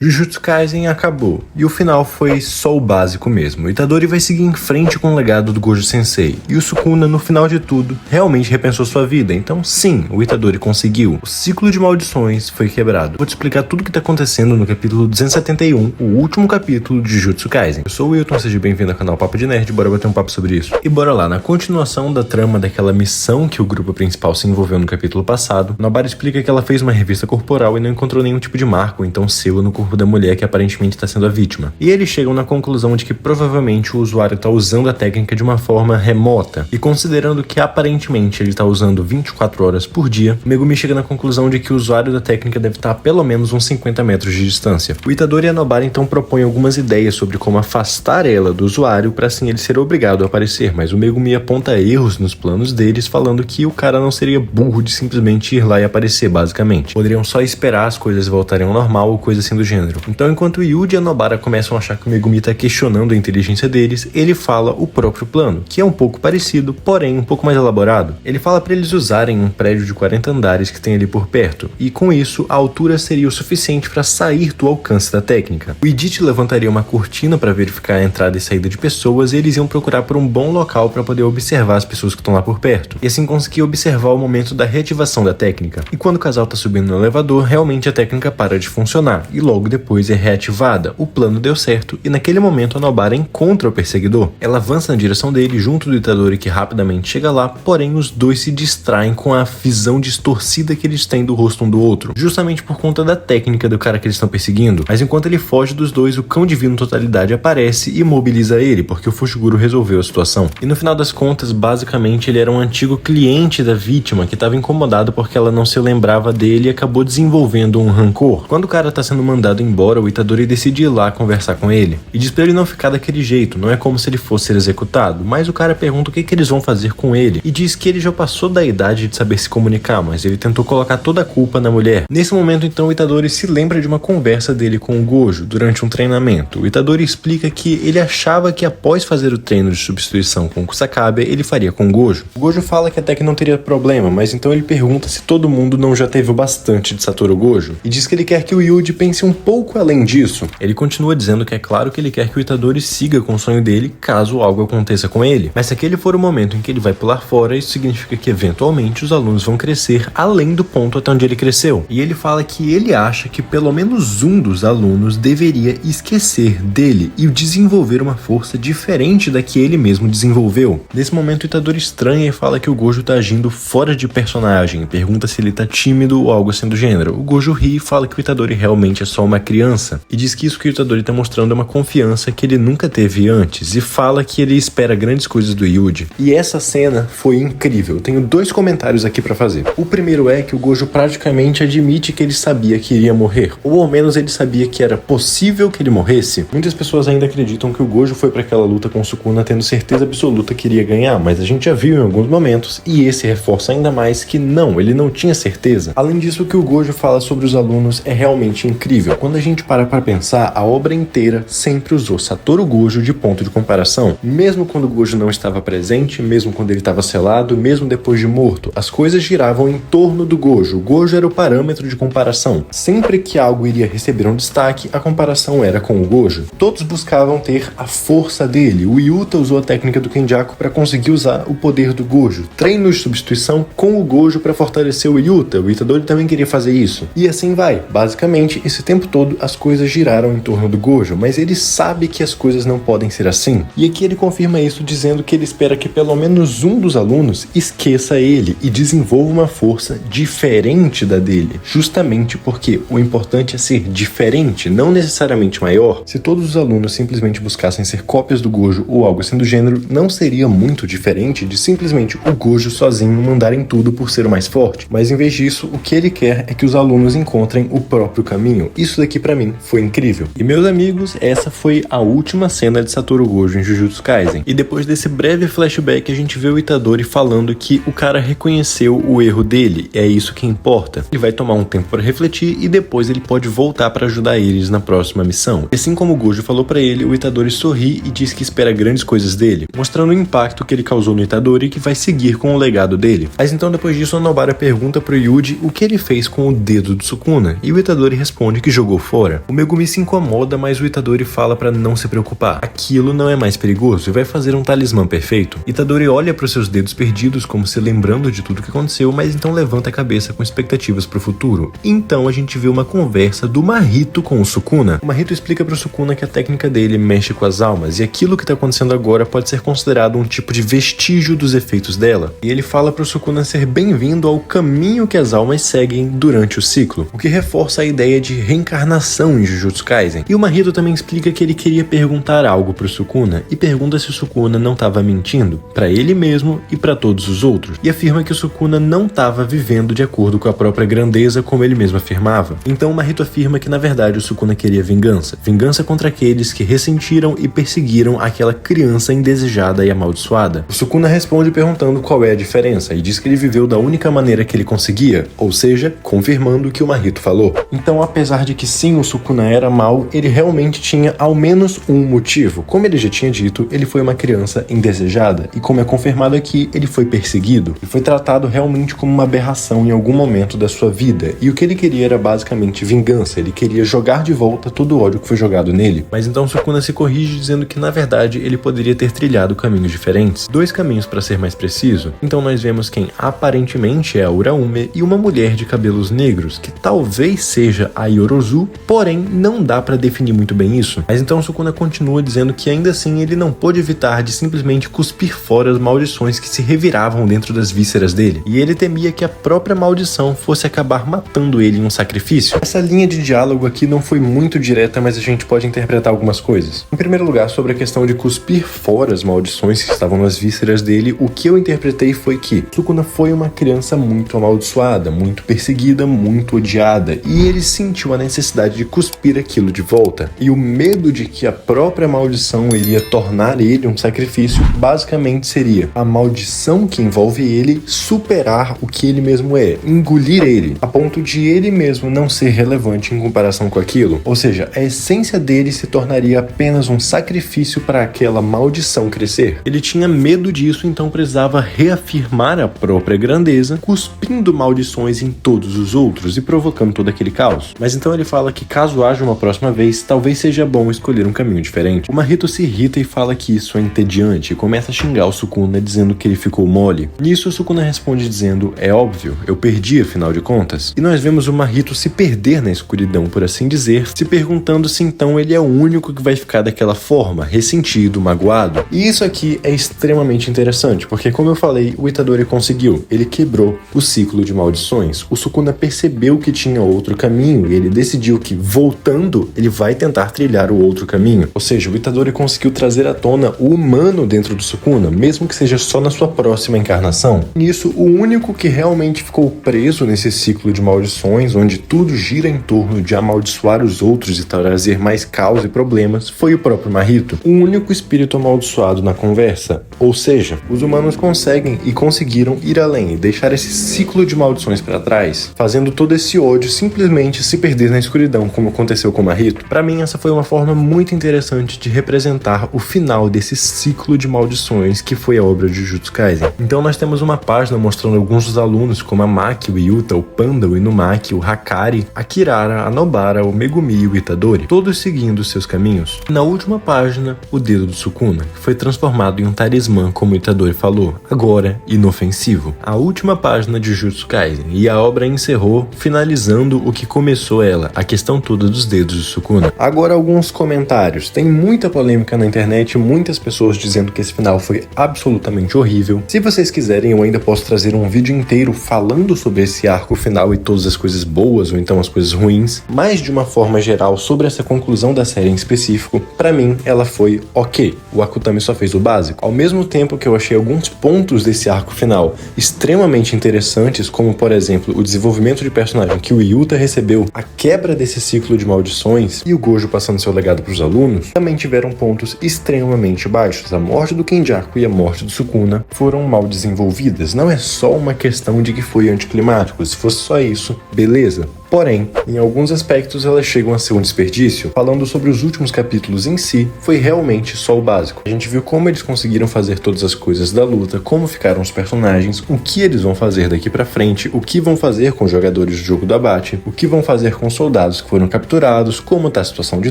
Jujutsu Kaisen acabou, e o final foi só o básico mesmo. O Itadori vai seguir em frente com o legado do Gojo Sensei, e o Sukuna, no final de tudo, realmente repensou sua vida. Então sim, o Itadori conseguiu. O ciclo de maldições foi quebrado. Vou te explicar tudo o que tá acontecendo no capítulo 271, o último capítulo de Jujutsu Kaisen. Eu sou o Wilton, seja bem-vindo ao canal Papo de Nerd, bora bater um papo sobre isso. E bora lá, na continuação da trama daquela missão que o grupo principal se envolveu no capítulo passado, Nobara explica que ela fez uma revista corporal e não encontrou nenhum tipo de marco, então selo no corpo da mulher que aparentemente está sendo a vítima. E eles chegam na conclusão de que provavelmente o usuário está usando a técnica de uma forma remota. E considerando que aparentemente ele está usando 24 horas por dia, Megumi chega na conclusão de que o usuário da técnica deve estar a pelo menos uns 50 metros de distância. O Itadori e a Nobara então propõem algumas ideias sobre como afastar ela do usuário para assim ele ser obrigado a aparecer, mas o Megumi aponta erros nos planos deles, falando que o cara não seria burro de simplesmente ir lá e aparecer, basicamente. Poderiam só esperar as coisas voltarem ao normal ou coisa assim do gênero. Então, enquanto Yuji e a Nobara começam a achar que o Megumi está questionando a inteligência deles, ele fala o próprio plano, que é um pouco parecido, porém um pouco mais elaborado. Ele fala para eles usarem um prédio de 40 andares que tem ali por perto, e com isso a altura seria o suficiente para sair do alcance da técnica. O Idit levantaria uma cortina para verificar a entrada e saída de pessoas, e eles iam procurar por um bom local para poder observar as pessoas que estão lá por perto, e assim conseguir observar o momento da reativação da técnica. E quando o casal está subindo no elevador, realmente a técnica para de funcionar, e logo depois é reativada. O plano deu certo e naquele momento a Nobara encontra o perseguidor. Ela avança na direção dele junto do Itadori, que rapidamente chega lá, porém os dois se distraem com a visão distorcida que eles têm do rosto um do outro, justamente por conta da técnica do cara que eles estão perseguindo. Mas enquanto ele foge dos dois, o Cão Divino Totalidade aparece e mobiliza ele, porque o Fushiguro resolveu a situação. E no final das contas, basicamente ele era um antigo cliente da vítima que estava incomodado porque ela não se lembrava dele e acabou desenvolvendo um rancor. Quando o cara tá sendo mandado embora, o Itadori decide ir lá conversar com ele e diz pra ele não ficar daquele jeito, não é como se ele fosse ser executado, mas o cara pergunta o que eles vão fazer com ele e diz que ele já passou da idade de saber se comunicar, mas ele tentou colocar toda a culpa na mulher. Nesse momento então o Itadori se lembra de uma conversa dele com o Gojo durante um treinamento. O Itadori explica que ele achava que após fazer o treino de substituição com o Kusakabe, ele faria com o Gojo. O Gojo fala que até que não teria problema, mas então ele pergunta se todo mundo não já teve o bastante de Satoru Gojo e diz que ele quer que o Yuji pense um pouco além disso. Ele continua dizendo que é claro que ele quer que o Itadori siga com o sonho dele caso algo aconteça com ele, mas se aquele for o momento em que ele vai pular fora, isso significa que eventualmente os alunos vão crescer além do ponto até onde ele cresceu. E ele fala que ele acha que pelo menos um dos alunos deveria esquecer dele e desenvolver uma força diferente da que ele mesmo desenvolveu. Nesse momento o Itadori estranha e fala que o Gojo tá agindo fora de personagem, pergunta se ele tá tímido ou algo assim do gênero. O Gojo ri e fala que o Itadori realmente é só uma criança, e diz que isso que o Itadori tá mostrando é uma confiança que ele nunca teve antes, e fala que ele espera grandes coisas do Yuji. E essa cena foi incrível. Eu tenho dois comentários aqui pra fazer. O primeiro é que o Gojo praticamente admite que ele sabia que iria morrer, ou ao menos ele sabia que era possível que ele morresse. Muitas pessoas ainda acreditam que o Gojo foi pra aquela luta com o Sukuna tendo certeza absoluta que iria ganhar, mas a gente já viu em alguns momentos, e esse reforça ainda mais que não, ele não tinha certeza. Além disso, o que o Gojo fala sobre os alunos é realmente incrível. Quando a gente para pra pensar, a obra inteira sempre usou Satoru Gojo de ponto de comparação. Mesmo quando o Gojo não estava presente, mesmo quando ele estava selado, mesmo depois de morto, as coisas giravam em torno do Gojo. O Gojo era o parâmetro de comparação. Sempre que algo iria receber um destaque, a comparação era com o Gojo. Todos buscavam ter a força dele. O Yuta usou a técnica do Kenjaku para conseguir usar o poder do Gojo. Treinos de substituição com o Gojo para fortalecer o Yuta. O Itadori também queria fazer isso. E assim vai. Basicamente, esse tempo todo as coisas giraram em torno do Gojo, mas ele sabe que as coisas não podem ser assim. E aqui ele confirma isso dizendo que ele espera que pelo menos um dos alunos esqueça ele e desenvolva uma força diferente da dele, justamente porque o importante é ser diferente, não necessariamente maior. Se todos os alunos simplesmente buscassem ser cópias do Gojo ou algo assim do gênero, não seria muito diferente de simplesmente o Gojo sozinho mandar em tudo por ser o mais forte. Mas em vez disso, o que ele quer é que os alunos encontrem o próprio caminho. Isso daqui pra mim foi incrível. E meus amigos, essa foi a última cena de Satoru Gojo em Jujutsu Kaisen. E depois desse breve flashback, a gente vê o Itadori falando que o cara reconheceu o erro dele, é isso que importa. Ele vai tomar um tempo para refletir e depois ele pode voltar para ajudar eles na próxima missão. E assim como o Gojo falou para ele, o Itadori sorri e diz que espera grandes coisas dele, mostrando o impacto que ele causou no Itadori e que vai seguir com o legado dele. Mas então depois disso, a Nobara pergunta pro Yuji o que ele fez com o dedo do Sukuna, e o Itadori responde que jogou jogou fora, o Megumi se incomoda, mas o Itadori fala pra não se preocupar. Aquilo não é mais perigoso e vai fazer um talismã perfeito. Itadori olha para os seus dedos perdidos como se lembrando de tudo que aconteceu, mas então levanta a cabeça com expectativas pro futuro. Então a gente vê uma conversa do Mahito com o Sukuna. O Mahito explica pro Sukuna que a técnica dele mexe com as almas e aquilo que tá acontecendo agora pode ser considerado um tipo de vestígio dos efeitos dela. E ele fala pro Sukuna ser bem-vindo ao caminho que as almas seguem durante o ciclo, o que reforça a ideia de reencarnação em Jujutsu Kaisen. E o Mahito também explica que ele queria perguntar algo pro Sukuna e pergunta se o Sukuna não estava mentindo para ele mesmo e para todos os outros, e afirma que o Sukuna não estava vivendo de acordo com a própria grandeza como ele mesmo afirmava. Então o Mahito afirma que na verdade o Sukuna queria vingança contra aqueles que ressentiram e perseguiram aquela criança indesejada e amaldiçoada. O Sukuna responde perguntando qual é a diferença e diz que ele viveu da única maneira que ele conseguia, ou seja, confirmando o que o Mahito falou. Então, apesar de que sim, o Sukuna era mau, ele realmente tinha ao menos um motivo. Como ele já tinha dito, ele foi uma criança indesejada, e como é confirmado aqui, ele foi perseguido e foi tratado realmente como uma aberração em algum momento da sua vida, e o que ele queria era basicamente vingança. Ele queria jogar de volta todo o ódio que foi jogado nele. Mas então Sukuna se corrige dizendo que na verdade ele poderia ter trilhado caminhos diferentes, 2 caminhos para ser mais preciso. Então nós vemos quem aparentemente é a Uraume e uma mulher de cabelos negros, que talvez seja a Yorozu, porém não dá para definir muito bem isso. Mas então Sukuna continua dizendo que ainda assim ele não pôde evitar de simplesmente cuspir fora as maldições que se reviravam dentro das vísceras dele, e ele temia que a própria maldição fosse acabar matando ele em um sacrifício. Essa linha de diálogo aqui não foi muito direta, mas a gente pode interpretar algumas coisas. Em primeiro lugar, sobre a questão de cuspir fora as maldições que estavam nas vísceras dele, o que eu interpretei foi que Sukuna foi uma criança muito amaldiçoada, muito perseguida, muito odiada, e ele sentiu a necessidade de cuspir aquilo de volta. E o medo de que a própria maldição iria tornar ele um sacrifício, basicamente seria a maldição que envolve ele superar o que ele mesmo é, engolir ele, a ponto de ele mesmo não ser relevante em comparação com aquilo. Ou seja, a essência dele se tornaria apenas um sacrifício para aquela maldição crescer. Ele tinha medo disso, então precisava reafirmar a própria grandeza, cuspindo maldições em todos os outros e provocando todo aquele caos. Mas então ele fala que caso haja uma próxima vez, talvez seja bom escolher um caminho diferente. O Mahito se irrita e fala que isso é entediante e começa a xingar o Sukuna dizendo que ele ficou mole. Nisso o Sukuna responde dizendo: é óbvio, eu perdi afinal de contas. E nós vemos o Mahito se perder na escuridão, por assim dizer, se perguntando se então ele é o único que vai ficar daquela forma, ressentido, magoado. E isso aqui é extremamente interessante, porque como eu falei, o Itadori conseguiu. Ele quebrou o ciclo de maldições. O Sukuna percebeu que tinha outro caminho e ele decidiu que, voltando, ele vai tentar trilhar o outro caminho. Ou seja, o Itadori conseguiu trazer à tona o humano dentro do Sukuna, mesmo que seja só na sua próxima encarnação. Nisso, o único que realmente ficou preso nesse ciclo de maldições, onde tudo gira em torno de amaldiçoar os outros e trazer mais caos e problemas, foi o próprio Mahito, o único espírito amaldiçoado na conversa. Ou seja, os humanos conseguem e conseguiram ir além e deixar esse ciclo de maldições para trás, fazendo todo esse ódio simplesmente se perder na escuridão, como aconteceu com o Mahito. Para mim, essa foi uma forma muito interessante de representar o final desse ciclo de maldições que foi a obra de Jujutsu Kaisen. Então nós temos uma página mostrando alguns dos alunos, como a Maki, o Yuta, o Panda, o Inumaki, o Hakari, a Kirara, a Nobara, o Megumi e o Itadori, todos seguindo seus caminhos. Na última página, o dedo do Sukuna, que foi transformado em um talismã, como o Itadori falou, agora inofensivo. A última página de Jujutsu Kaisen, e a obra encerrou, finalizando o que começou ela, a questão toda dos dedos do Sukuna. Agora alguns comentários. Tem muita polêmica na internet, muitas pessoas dizendo que esse final foi absolutamente horrível. Se vocês quiserem, eu ainda posso trazer um vídeo inteiro falando sobre esse arco final e todas as coisas boas ou então as coisas ruins, mas de uma forma geral sobre essa conclusão da série em específico, pra mim ela foi ok. O Akutami só fez o básico. Ao mesmo tempo que eu achei alguns pontos desse arco final extremamente interessantes, como por exemplo o desenvolvimento de personagem que o Yuta recebeu, a quebra desse ciclo de maldições e o Gojo passando seu legado pros alunos, também tiveram pontos extremamente baixos. A morte do Kenjaku e a morte do Sukuna foram mal desenvolvidas. Não é só uma questão de que foi anticlimático. Se fosse só isso, beleza. Porém, em alguns aspectos elas chegam a ser um desperdício. Falando sobre os últimos capítulos em si, foi realmente só o básico. A gente viu como eles conseguiram fazer todas as coisas da luta, como ficaram os personagens, o que eles vão fazer daqui pra frente, o que vão fazer com os jogadores do jogo do abate, o que vão fazer com os soldados que foram capturados, como tá a situação de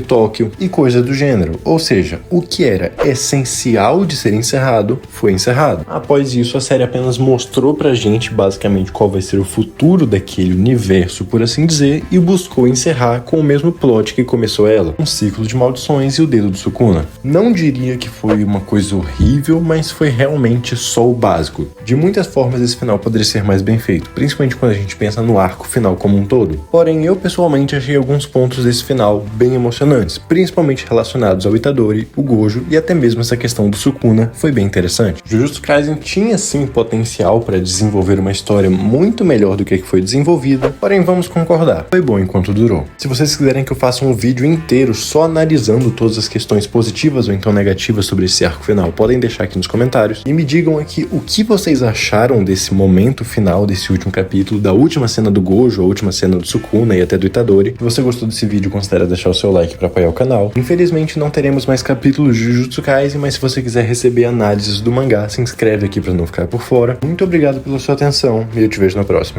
Tóquio e coisa do gênero. Ou seja, o que era essencial de ser encerrado, foi encerrado. Após isso, a série apenas mostrou pra gente basicamente qual vai ser o futuro daquele universo, por assim dizer, e buscou encerrar com o mesmo plot que começou ela, um ciclo de maldições e o dedo do Sukuna. Não diria que foi uma coisa horrível, mas foi realmente só o básico. De muitas formas esse final poderia ser mais bem feito, principalmente quando a gente pensa no arco final como um todo. Porém, eu pessoalmente achei alguns pontos desse final bem emocionantes, principalmente relacionados ao Itadori, o Gojo e até mesmo essa questão do Sukuna foi bem interessante. Jujutsu Kaisen tinha sim potencial para desenvolver uma história muito melhor do que foi desenvolvida, porém vamos concordar, foi bom enquanto durou. Se vocês quiserem que eu faça um vídeo inteiro só analisando todas as questões positivas ou então negativas sobre esse arco final, podem deixar aqui nos comentários e me digam aqui o que vocês acharam desse momento final, desse último capítulo, da última cena do Gojo, a última cena do Sukuna e até do Itadori. Se você gostou desse vídeo, considere deixar o seu like para apoiar o canal. Infelizmente não teremos mais capítulos de Jujutsu Kaisen, mas se você quiser receber análises do mangá, se inscreve aqui para não ficar por fora. Muito obrigado pela sua atenção e eu te vejo na próxima.